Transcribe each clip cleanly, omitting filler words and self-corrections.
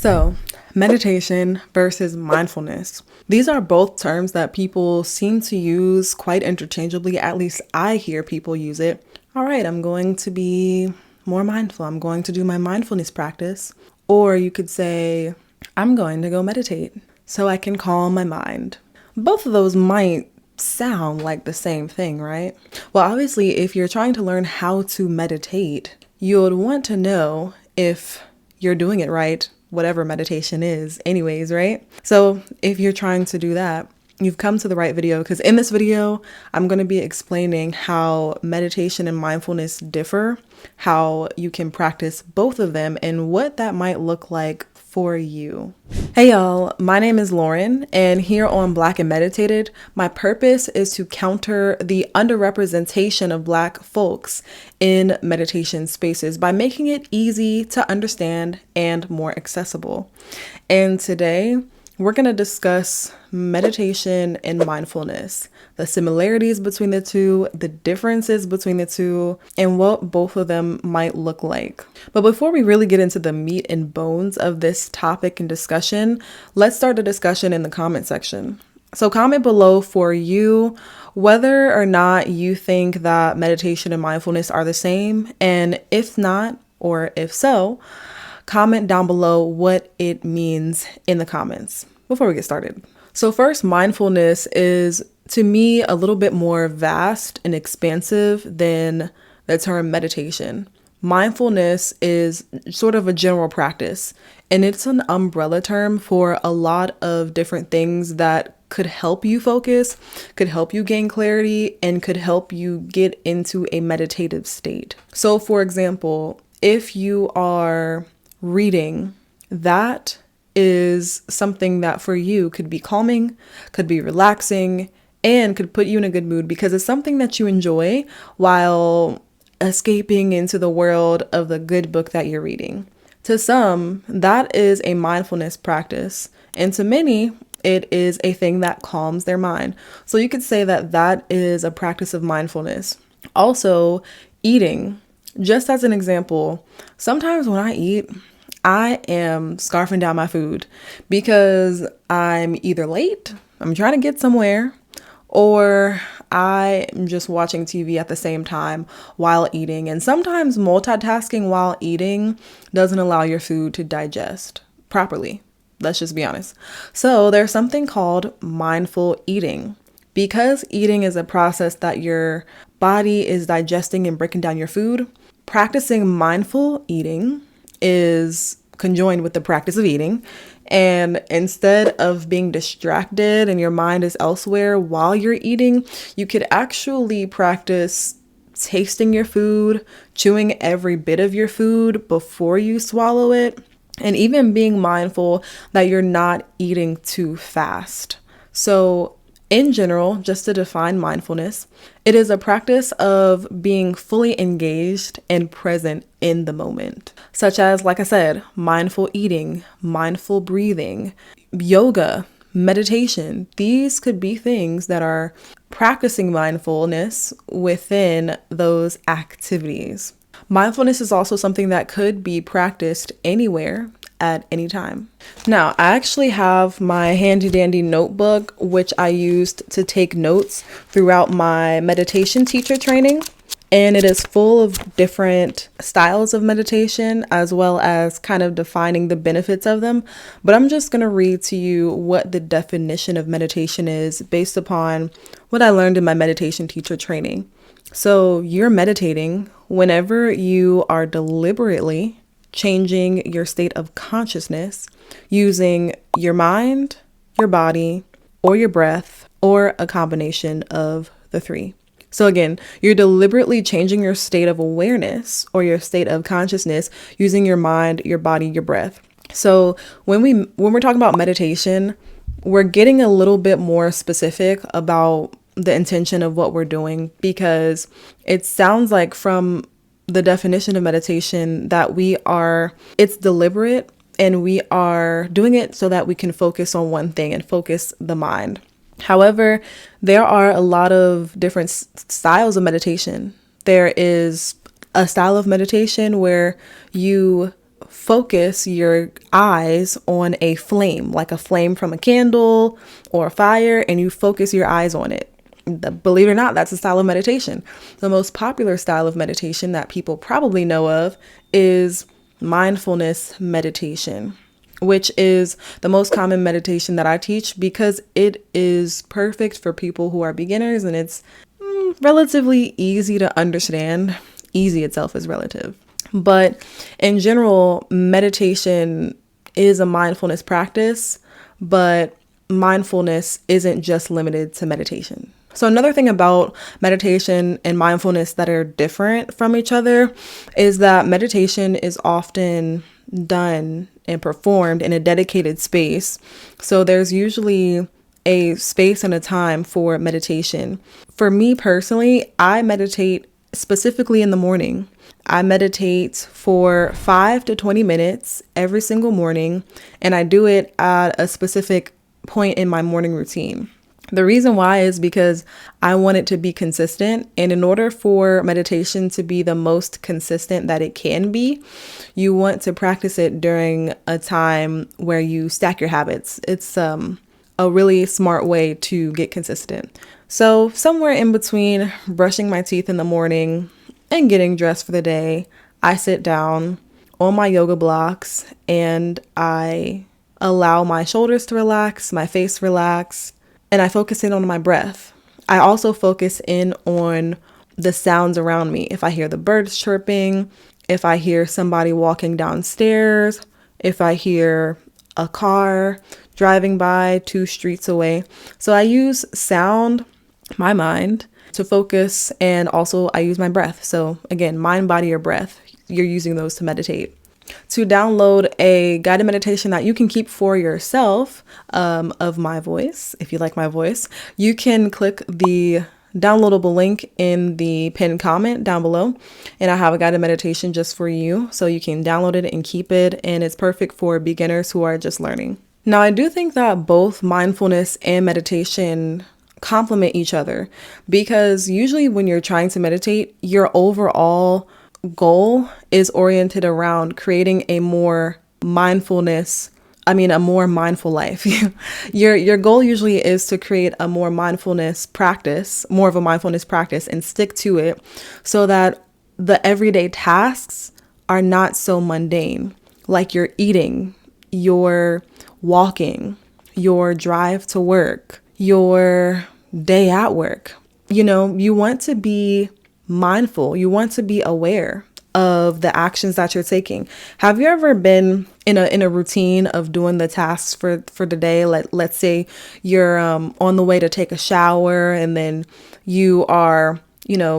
So, meditation versus mindfulness. These are both terms that people seem to use quite interchangeably. At least I hear people use it. All right, I'm going to be more mindful. I'm going to do my mindfulness practice. Or you could say, I'm going to go meditate so I can calm my mind. Both of those might sound like the same thing, right? Well, obviously, if you're trying to learn how to meditate, you would want to know if you're doing it right, whatever meditation is anyways, right? So if you're trying to do that, you've come to the right video, because in this video, I'm going to be explaining how meditation and mindfulness differ, how you can practice both of them, and what that might look like for you. Hey y'all, my name is Lauren, and here on Black and Meditated, my purpose is to counter the underrepresentation of Black folks in meditation spaces by making it easy to understand and more accessible. And today, we're going to discuss meditation and mindfulness, the similarities between the two, the differences between the two, and what both of them might look like. But before we really get into the meat and bones of this topic and discussion, let's start the discussion in the comment section. So comment below for you whether or not you think that meditation and mindfulness are the same, and if not, or if so, comment down below what it means in the comments before we get started. So first, mindfulness is, to me, a little bit more vast and expansive than the term meditation. Mindfulness is sort of a general practice, and it's an umbrella term for a lot of different things that could help you focus, could help you gain clarity, and could help you get into a meditative state. So for example, if you are reading, that is something that for you could be calming, could be relaxing, and could put you in a good mood because it's something that you enjoy while escaping into the world of the good book that you're reading. To some, that is a mindfulness practice, and to many, it is a thing that calms their mind. So you could say that that is a practice of mindfulness. Also, eating. Just as an example, sometimes when I eat, I am scarfing down my food because I'm either late, I'm trying to get somewhere, or I'm just watching TV at the same time while eating. And sometimes multitasking while eating doesn't allow your food to digest properly. Let's just be honest. So there's something called mindful eating. Because eating is a process that your body is digesting and breaking down your food, practicing mindful eating is conjoined with the practice of eating. And instead of being distracted and your mind is elsewhere while you're eating, you could actually practice tasting your food, chewing every bit of your food before you swallow it, and even being mindful that you're not eating too fast. So in general, just to define mindfulness, it is a practice of being fully engaged and present in the moment, such as, like I said, mindful eating, mindful breathing, yoga, meditation. These could be things that are practicing mindfulness within those activities. Mindfulness is also something that could be practiced anywhere at any time. Now, I actually have my handy dandy notebook, which I used to take notes throughout my meditation teacher training. And it is full of different styles of meditation, as well as kind of defining the benefits of them. But I'm just going to read to you what the definition of meditation is based upon what I learned in my meditation teacher training. So you're meditating whenever you are deliberately changing your state of consciousness using your mind, your body, or your breath, or a combination of the three. So again, you're deliberately changing your state of awareness or your state of consciousness using your mind, your body, your breath. So when we're talking about meditation, we're getting a little bit more specific about the intention of what we're doing, because it sounds like from the definition of meditation that it's deliberate and we are doing it so that we can focus on one thing and focus the mind. However, there are a lot of different styles of meditation. There is a style of meditation where you focus your eyes on a flame, like a flame from a candle or a fire, and you focus your eyes on it. Believe it or not, that's a style of meditation. The most popular style of meditation that people probably know of is mindfulness meditation, which is the most common meditation that I teach because it is perfect for people who are beginners, and it's relatively easy to understand. Easy itself is relative. But in general, meditation is a mindfulness practice, but mindfulness isn't just limited to meditation. So another thing about meditation and mindfulness that are different from each other is that meditation is often done and performed in a dedicated space. So there's usually a space and a time for meditation. For me personally, I meditate specifically in the morning. I meditate for 5 to 20 minutes every single morning, and I do it at a specific point in my morning routine. The reason why is because I want it to be consistent. And in order for meditation to be the most consistent that it can be, you want to practice it during a time where you stack your habits. It's a really smart way to get consistent. So somewhere in between brushing my teeth in the morning and getting dressed for the day, I sit down on my yoga blocks and I allow my shoulders to relax, my face relax, and I focus in on my breath. I also focus in on the sounds around me. If I hear the birds chirping, if I hear somebody walking downstairs, if I hear a car driving by 2 streets away. So I use sound, my mind, to focus, and also I use my breath. So again, mind, body, or breath, you're using those to meditate. To download a guided meditation that you can keep for yourself of my voice, if you like my voice, you can click the downloadable link in the pinned comment down below, and I have a guided meditation just for you, so you can download it and keep it, and it's perfect for beginners who are just learning. Now, I do think that both mindfulness and meditation complement each other, because usually when you're trying to meditate, your overall goal is oriented around creating a more mindful life. Your goal usually is to create a more of a mindfulness practice, and stick to it so that the everyday tasks are not so mundane, like your eating, your walking, your drive to work, your day at work. You want to be mindful. You want to be aware of the actions that you're taking. Have you ever been in a routine of doing the tasks for the day? Let's say you're on the way to take a shower, and then you are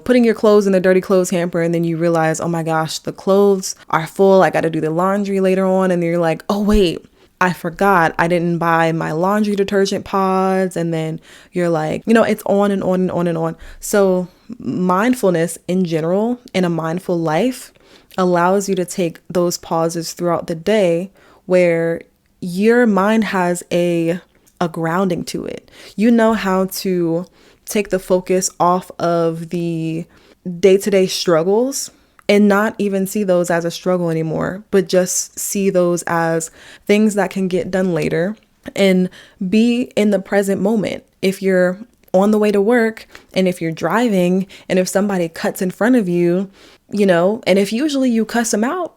putting your clothes in the dirty clothes hamper, and then you realize, oh my gosh, the clothes are full. I got to do the laundry later on. And you're like, oh wait, I forgot I didn't buy my laundry detergent pods. And then you're like, it's on and on and on and on. So mindfulness in general, in a mindful life, allows you to take those pauses throughout the day where your mind has a grounding to it. You know how to take the focus off of the day-to-day struggles and not even see those as a struggle anymore, but just see those as things that can get done later, and be in the present moment. If you're on the way to work, and if you're driving, and if somebody cuts in front of you, and if usually you cuss them out,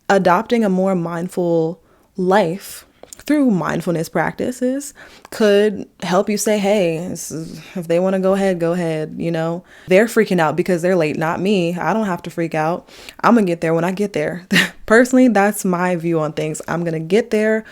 adopting a more mindful life through mindfulness practices could help you say, hey, if they want to go ahead, go ahead. They're freaking out because they're late, not me. I don't have to freak out. I'm going to get there when I get there. Personally, that's my view on things. I'm going to get there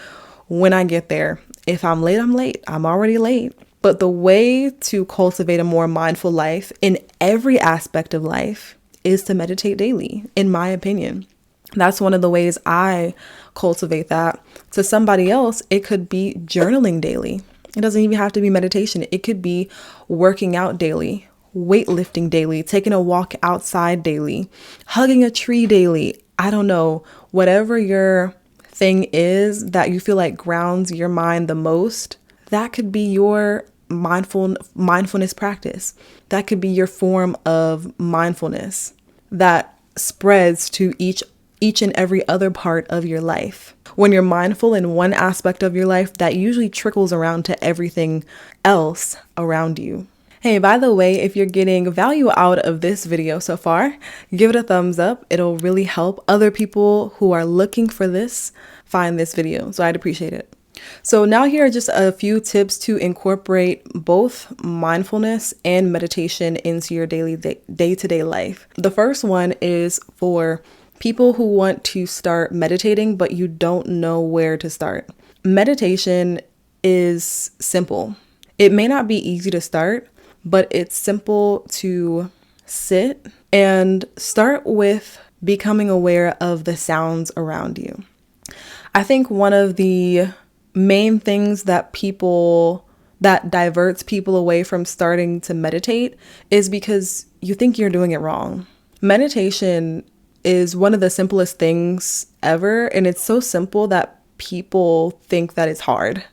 when I get there. If I'm late, I'm late. I'm already late. But the way to cultivate a more mindful life in every aspect of life is to meditate daily, in my opinion. That's one of the ways I cultivate that. To somebody else, it could be journaling daily. It doesn't even have to be meditation. It could be working out daily, weightlifting daily, taking a walk outside daily, hugging a tree daily. I don't know, whatever your thing is that you feel like grounds your mind the most, that could be your mindfulness practice. That could be your form of mindfulness that spreads to each each and every other part of your life. When you're mindful in one aspect of your life, that usually trickles around to everything else around you. Hey, by the way, if you're getting value out of this video so far, give it a thumbs up. It'll really help other people who are looking for this find this video. So I'd appreciate it. So now here are just a few tips to incorporate both mindfulness and meditation into your daily day-to-day life. The first one is for people who want to start meditating, but you don't know where to start. Meditation is simple. It may not be easy to start, but it's simple to sit and start with becoming aware of the sounds around you. I think one of the main things that diverts people away from starting to meditate is because you think you're doing it wrong. Meditation is one of the simplest things ever, and it's so simple that people think that it's hard.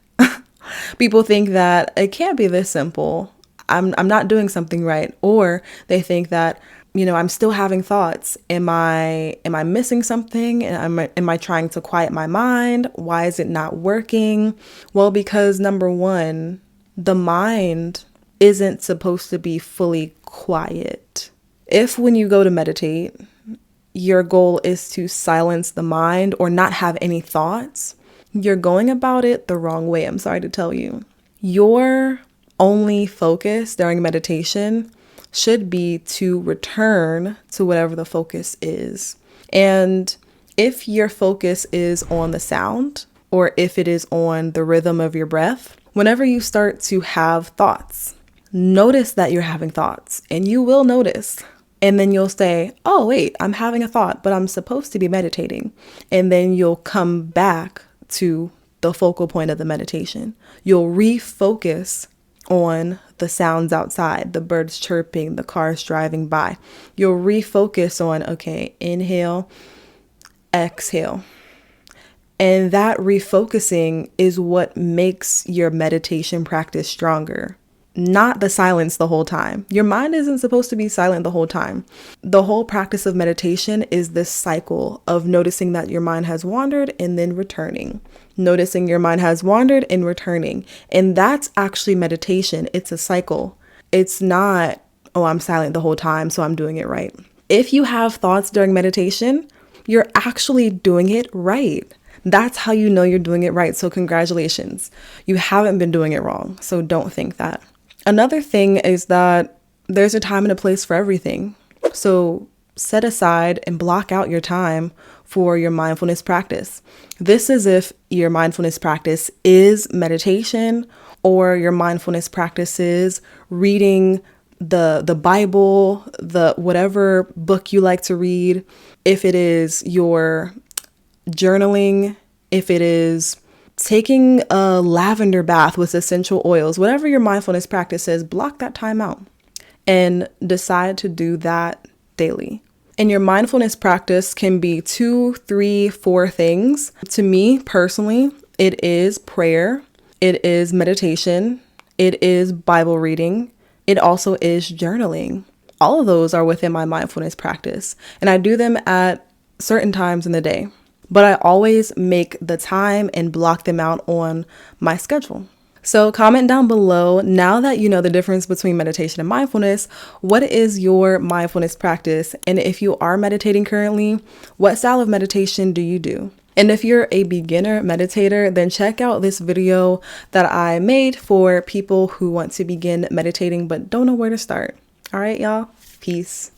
People think that it can't be this simple. I'm not doing something right. Or they think that, I'm still having thoughts. Am I missing something? Am I trying to quiet my mind? Why is it not working? Well, because number one, the mind isn't supposed to be fully quiet. If when you go to meditate, your goal is to silence the mind or not have any thoughts, you're going about it the wrong way. I'm sorry to tell you. Your only focus during meditation should be to return to whatever the focus is. And if your focus is on the sound, or if it is on the rhythm of your breath, whenever you start to have thoughts, notice that you're having thoughts, and you will notice. And then you'll say, oh, wait, I'm having a thought, but I'm supposed to be meditating. And then you'll come back to the focal point of the meditation. You'll refocus on the sounds outside, the birds chirping, the cars driving by. You'll refocus on, okay, inhale, exhale. And that refocusing is what makes your meditation practice stronger. Not the silence the whole time. Your mind isn't supposed to be silent the whole time. The whole practice of meditation is this cycle of noticing that your mind has wandered and then returning. Noticing your mind has wandered and returning. And that's actually meditation. It's a cycle. It's not, oh, I'm silent the whole time, so I'm doing it right. If you have thoughts during meditation, you're actually doing it right. That's how you know you're doing it right. So congratulations. You haven't been doing it wrong. So don't think that. Another thing is that there's a time and a place for everything. So set aside and block out your time for your mindfulness practice. This is if your mindfulness practice is meditation, or your mindfulness practice is reading the Bible, the whatever book you like to read. If it is your journaling, if it is taking a lavender bath with essential oils, whatever your mindfulness practice is, block that time out and decide to do that daily. And your mindfulness practice can be 2, 3, 4 things. To me personally, it is prayer, it is meditation, it is Bible reading, it also is journaling. All of those are within my mindfulness practice, and I do them at certain times in the day. But I always make the time and block them out on my schedule. So comment down below, now that you know the difference between meditation and mindfulness, what is your mindfulness practice? And if you are meditating currently, what style of meditation do you do? And if you're a beginner meditator, then check out this video that I made for people who want to begin meditating but don't know where to start. All right, y'all. Peace.